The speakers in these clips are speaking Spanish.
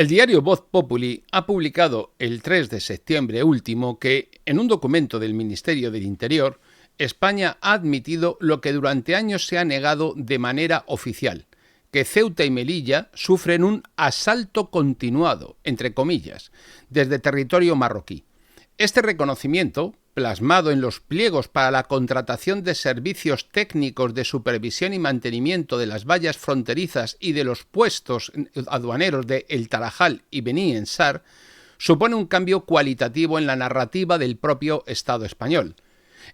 El diario Voz Populi ha publicado el 3 de septiembre último que, en un documento del Ministerio del Interior, España ha admitido lo que durante años se ha negado de manera oficial, que Ceuta y Melilla sufren un asalto continuado, entre comillas, desde territorio marroquí. Este reconocimiento, plasmado en los pliegos para la contratación de servicios técnicos de supervisión y mantenimiento de las vallas fronterizas y de los puestos aduaneros de El Tarajal y Beni Ensar, supone un cambio cualitativo en la narrativa del propio Estado español.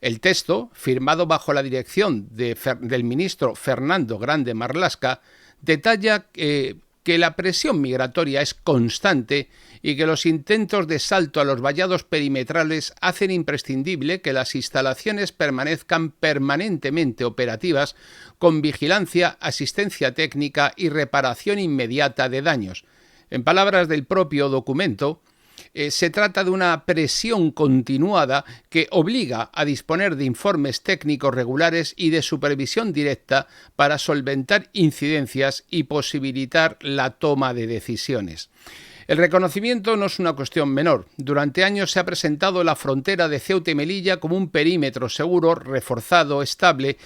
El texto, firmado bajo la dirección del ministro Fernando Grande Marlaska, detalla que la presión migratoria es constante y que los intentos de salto a los vallados perimetrales hacen imprescindible que las instalaciones permanezcan permanentemente operativas con vigilancia, asistencia técnica y reparación inmediata de daños. En palabras del propio documento, se trata de una presión continuada que obliga a disponer de informes técnicos regulares y de supervisión directa para solventar incidencias y posibilitar la toma de decisiones. El reconocimiento no es una cuestión menor. Durante años se ha presentado la frontera de Ceuta y Melilla como un perímetro seguro, reforzado, estable,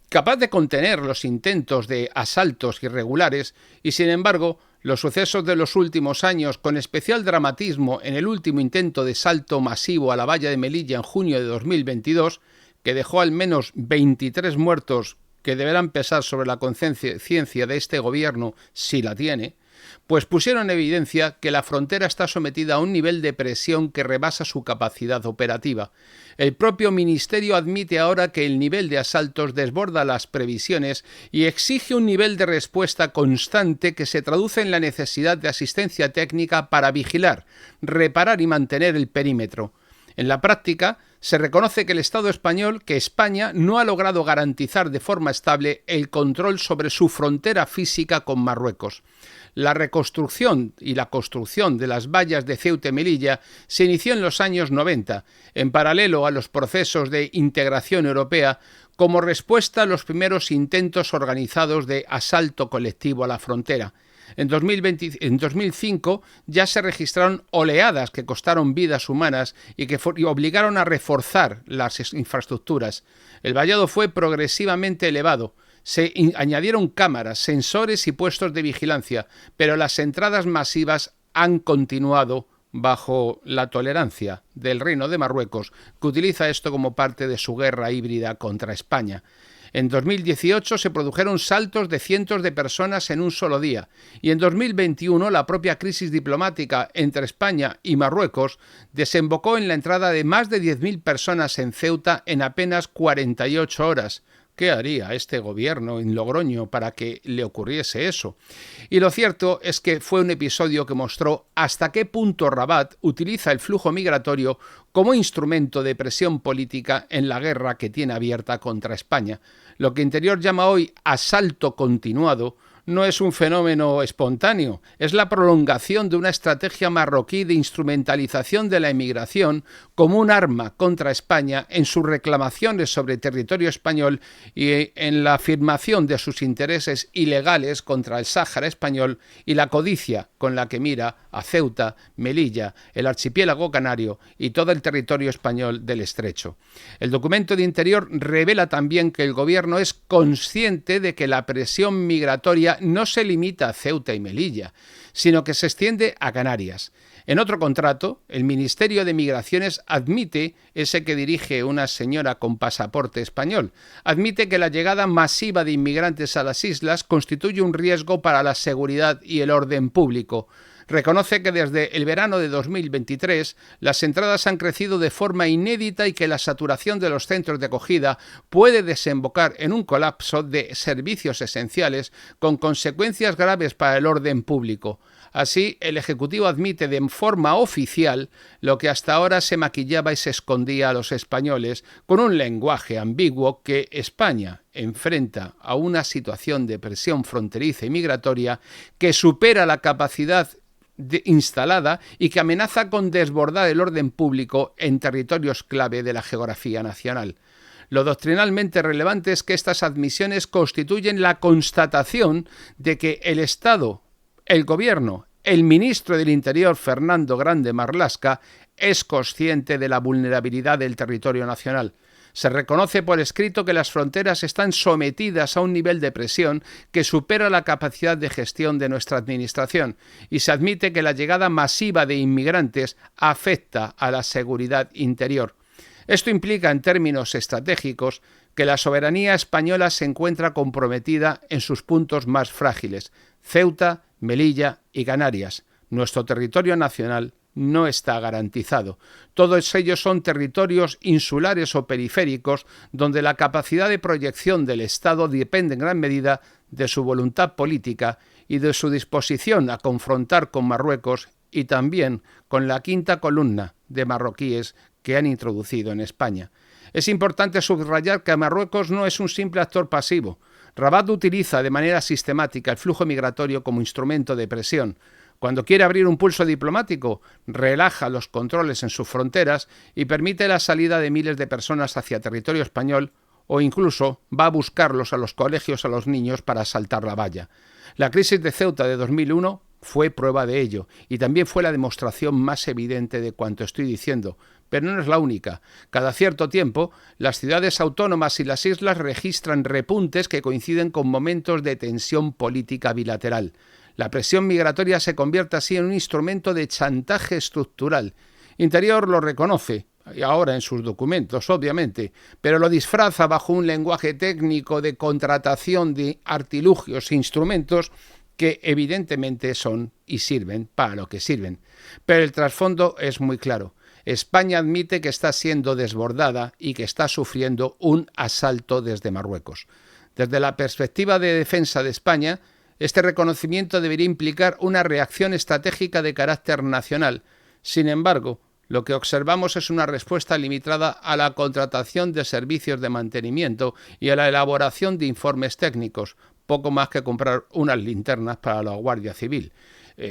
capaz de contener los intentos de asaltos irregulares y, sin embargo, los sucesos de los últimos años, con especial dramatismo en el último intento de salto masivo a la valla de Melilla en junio de 2022, que dejó al menos 23 muertos que deberán pesar sobre la conciencia de este gobierno, si la tiene, pues pusieron en evidencia que la frontera está sometida a un nivel de presión que rebasa su capacidad operativa. El propio Ministerio admite ahora que el nivel de asaltos desborda las previsiones y exige un nivel de respuesta constante que se traduce en la necesidad de asistencia técnica para vigilar, reparar y mantener el perímetro. En la práctica, se reconoce que el Estado español, que España, no ha logrado garantizar de forma estable el control sobre su frontera física con Marruecos. La reconstrucción y la construcción de las vallas de Ceuta y Melilla se inició en los años 90, en paralelo a los procesos de integración europea, como respuesta a los primeros intentos organizados de asalto colectivo a la frontera. En 2005 ya se registraron oleadas que costaron vidas humanas y que obligaron a reforzar las infraestructuras. El vallado fue progresivamente elevado. Se añadieron cámaras, sensores y puestos de vigilancia, pero las entradas masivas han continuado bajo la tolerancia del Reino de Marruecos, que utiliza esto como parte de su guerra híbrida contra España. En 2018 se produjeron saltos de cientos de personas en un solo día y en 2021 la propia crisis diplomática entre España y Marruecos desembocó en la entrada de más de 10.000 personas en Ceuta en apenas 48 horas. ¿Qué haría este gobierno en Logroño para que le ocurriese eso? Y lo cierto es que fue un episodio que mostró hasta qué punto Rabat utiliza el flujo migratorio como instrumento de presión política en la guerra que tiene abierta contra España. Lo que Interior llama hoy asalto continuado no es un fenómeno espontáneo, es la prolongación de una estrategia marroquí de instrumentalización de la emigración como un arma contra España en sus reclamaciones sobre territorio español y en la afirmación de sus intereses ilegales contra el Sáhara español y la codicia con la que mira a Ceuta, Melilla, el archipiélago canario y todo el territorio español del Estrecho. El documento de Interior revela también que el gobierno es consciente de que la presión migratoria no se limita a Ceuta y Melilla, sino que se extiende a Canarias. En otro contrato, el Ministerio de Migraciones admite, ese que dirige una señora con pasaporte español, admite que la llegada masiva de inmigrantes a las islas constituye un riesgo para la seguridad y el orden público. Reconoce que desde el verano de 2023 las entradas han crecido de forma inédita y que la saturación de los centros de acogida puede desembocar en un colapso de servicios esenciales con consecuencias graves para el orden público. Así, el Ejecutivo admite de forma oficial lo que hasta ahora se maquillaba y se escondía a los españoles con un lenguaje ambiguo que España enfrenta a una situación de presión fronteriza y migratoria que supera la capacidad instalada y que amenaza con desbordar el orden público en territorios clave de la geografía nacional. Lo doctrinalmente relevante es que estas admisiones constituyen la constatación de que el Estado, el gobierno El ministro del Interior, Fernando Grande Marlaska, es consciente de la vulnerabilidad del territorio nacional. Se reconoce por escrito que las fronteras están sometidas a un nivel de presión que supera la capacidad de gestión de nuestra administración y se admite que la llegada masiva de inmigrantes afecta a la seguridad interior. Esto implica, en términos estratégicos, que la soberanía española se encuentra comprometida en sus puntos más frágiles: Ceuta, Melilla y Canarias. Nuestro territorio nacional no está garantizado. Todos ellos son territorios insulares o periféricos donde la capacidad de proyección del Estado depende en gran medida de su voluntad política y de su disposición a confrontar con Marruecos y también con la quinta columna de marroquíes que han introducido en España. Es importante subrayar que Marruecos no es un simple actor pasivo. Rabat utiliza de manera sistemática el flujo migratorio como instrumento de presión. Cuando quiere abrir un pulso diplomático, relaja los controles en sus fronteras y permite la salida de miles de personas hacia territorio español, o incluso va a buscarlos a los colegios a los niños para saltar la valla. La crisis de Ceuta de 2001 fue prueba de ello y también fue la demostración más evidente de cuanto estoy diciendo, pero no es la única. Cada cierto tiempo, las ciudades autónomas y las islas registran repuntes que coinciden con momentos de tensión política bilateral. La presión migratoria se convierte así en un instrumento de chantaje estructural. Interior lo reconoce, ahora en sus documentos, obviamente, pero lo disfraza bajo un lenguaje técnico de contratación de artilugios e instrumentos que evidentemente son y sirven para lo que sirven. Pero el trasfondo es muy claro. España admite que está siendo desbordada y que está sufriendo un asalto desde Marruecos. Desde la perspectiva de defensa de España, este reconocimiento debería implicar una reacción estratégica de carácter nacional. Sin embargo, lo que observamos es una respuesta limitada a la contratación de servicios de mantenimiento y a la elaboración de informes técnicos, poco más que comprar unas linternas para la Guardia Civil.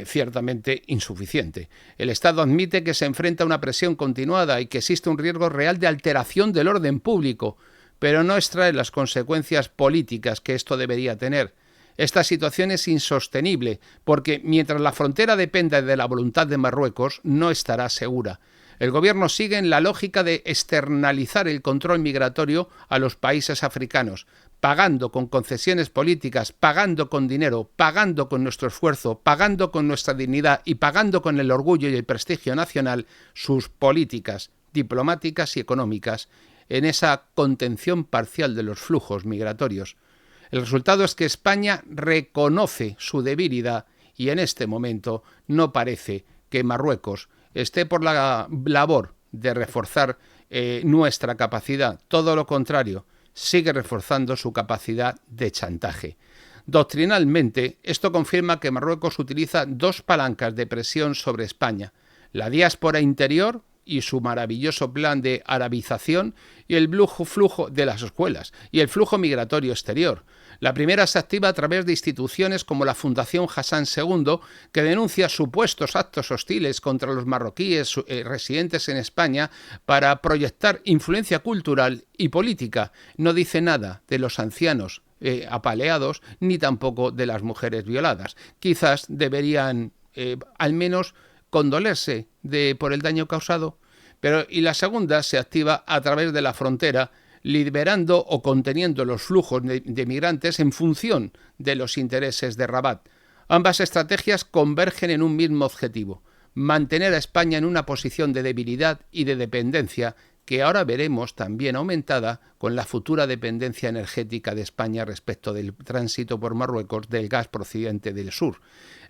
Ciertamente insuficiente. El Estado admite que se enfrenta a una presión continuada y que existe un riesgo real de alteración del orden público, pero no extrae las consecuencias políticas que esto debería tener. Esta situación es insostenible porque mientras la frontera dependa de la voluntad de Marruecos, no estará segura. El gobierno sigue en la lógica de externalizar el control migratorio a los países africanos, pagando con concesiones políticas, pagando con dinero, pagando con nuestro esfuerzo, pagando con nuestra dignidad y pagando con el orgullo y el prestigio nacional sus políticas diplomáticas y económicas en esa contención parcial de los flujos migratorios. El resultado es que España reconoce su debilidad y en este momento no parece que Marruecos esté por la labor de reforzar nuestra capacidad. Todo lo contrario, sigue reforzando su capacidad de chantaje. Doctrinalmente, esto confirma que Marruecos utiliza dos palancas de presión sobre España: la diáspora interior y su maravilloso plan de arabización y el flujo de las escuelas y el flujo migratorio exterior. La primera se activa a través de instituciones como la Fundación Hassan II, que denuncia supuestos actos hostiles contra los marroquíes residentes en España para proyectar influencia cultural y política. No dice nada de los ancianos apaleados ni tampoco de las mujeres violadas. Quizás deberían al menos condolerse por el daño causado. Y la segunda se activa a través de la frontera, liberando o conteniendo los flujos de migrantes en función de los intereses de Rabat. Ambas estrategias convergen en un mismo objetivo: mantener a España en una posición de debilidad y de dependencia que ahora veremos también aumentada con la futura dependencia energética de España respecto del tránsito por Marruecos del gas procedente del sur.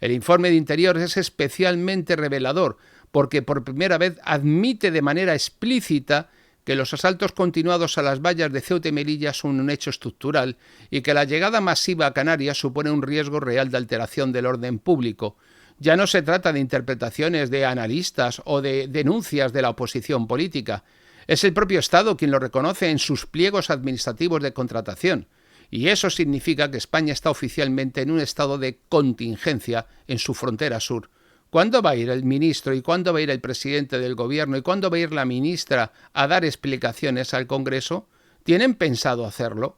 El informe de Interior es especialmente revelador porque por primera vez admite de manera explícita que los asaltos continuados a las vallas de Ceuta y Melilla son un hecho estructural y que la llegada masiva a Canarias supone un riesgo real de alteración del orden público. Ya no se trata de interpretaciones de analistas o de denuncias de la oposición política. Es el propio Estado quien lo reconoce en sus pliegos administrativos de contratación. Y eso significa que España está oficialmente en un estado de contingencia en su frontera sur. ¿Cuándo va a ir el ministro y cuándo va a ir el presidente del gobierno y cuándo va a ir la ministra a dar explicaciones al Congreso? ¿Tienen pensado hacerlo?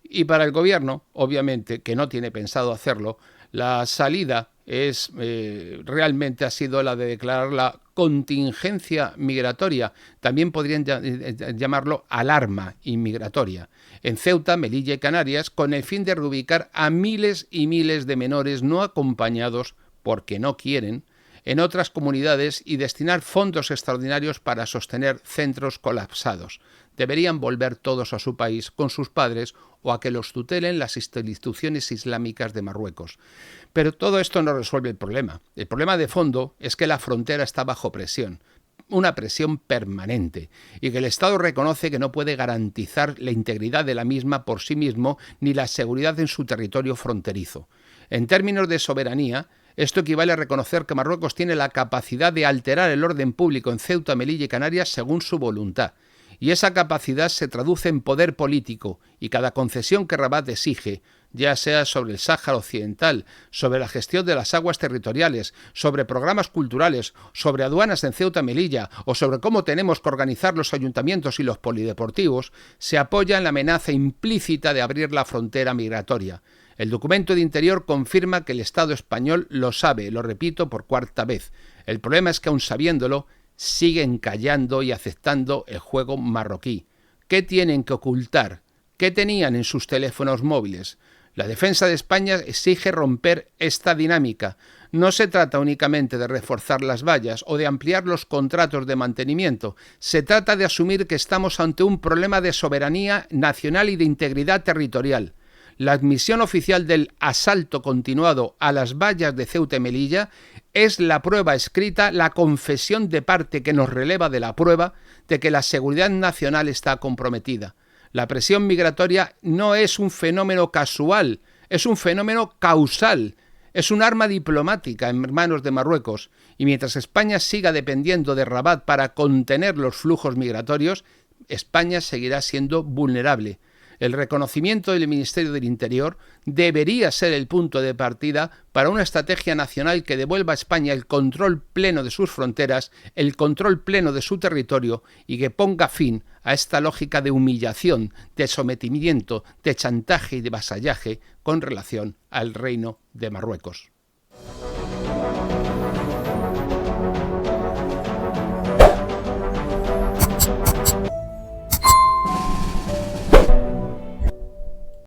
Y para el gobierno, obviamente, que no tiene pensado hacerlo, La salida realmente ha sido la de declarar la contingencia migratoria, también podrían llamarlo alarma inmigratoria, en Ceuta, Melilla y Canarias, con el fin de reubicar a miles y miles de menores no acompañados porque no quieren en otras comunidades y destinar fondos extraordinarios para sostener centros colapsados. Deberían volver todos a su país con sus padres o a que los tutelen las instituciones islámicas de Marruecos. Pero todo esto no resuelve el problema. El problema de fondo es que la frontera está bajo presión, una presión permanente, y que el Estado reconoce que no puede garantizar la integridad de la misma por sí mismo ni la seguridad en su territorio fronterizo. En términos de soberanía, esto equivale a reconocer que Marruecos tiene la capacidad de alterar el orden público en Ceuta, Melilla y Canarias según su voluntad. Y esa capacidad se traduce en poder político, y cada concesión que Rabat exige, ya sea sobre el Sáhara Occidental, sobre la gestión de las aguas territoriales, sobre programas culturales, sobre aduanas en Ceuta Melilla o sobre cómo tenemos que organizar los ayuntamientos y los polideportivos, se apoya en la amenaza implícita de abrir la frontera migratoria. El documento de Interior confirma que el Estado español lo sabe, lo repito por cuarta vez. El problema es que, aun sabiéndolo, siguen callando y aceptando el juego marroquí. ¿Qué tienen que ocultar? ¿Qué tenían en sus teléfonos móviles? La defensa de España exige romper esta dinámica. No se trata únicamente de reforzar las vallas o de ampliar los contratos de mantenimiento. Se trata de asumir que estamos ante un problema de soberanía nacional y de integridad territorial. La admisión oficial del asalto continuado a las vallas de Ceuta y Melilla es la prueba escrita, la confesión de parte que nos releva de la prueba de que la seguridad nacional está comprometida. La presión migratoria no es un fenómeno casual, es un fenómeno causal. Es un arma diplomática en manos de Marruecos, y mientras España siga dependiendo de Rabat para contener los flujos migratorios, España seguirá siendo vulnerable. El reconocimiento del Ministerio del Interior debería ser el punto de partida para una estrategia nacional que devuelva a España el control pleno de sus fronteras, el control pleno de su territorio y que ponga fin a esta lógica de humillación, de sometimiento, de chantaje y de vasallaje con relación al Reino de Marruecos.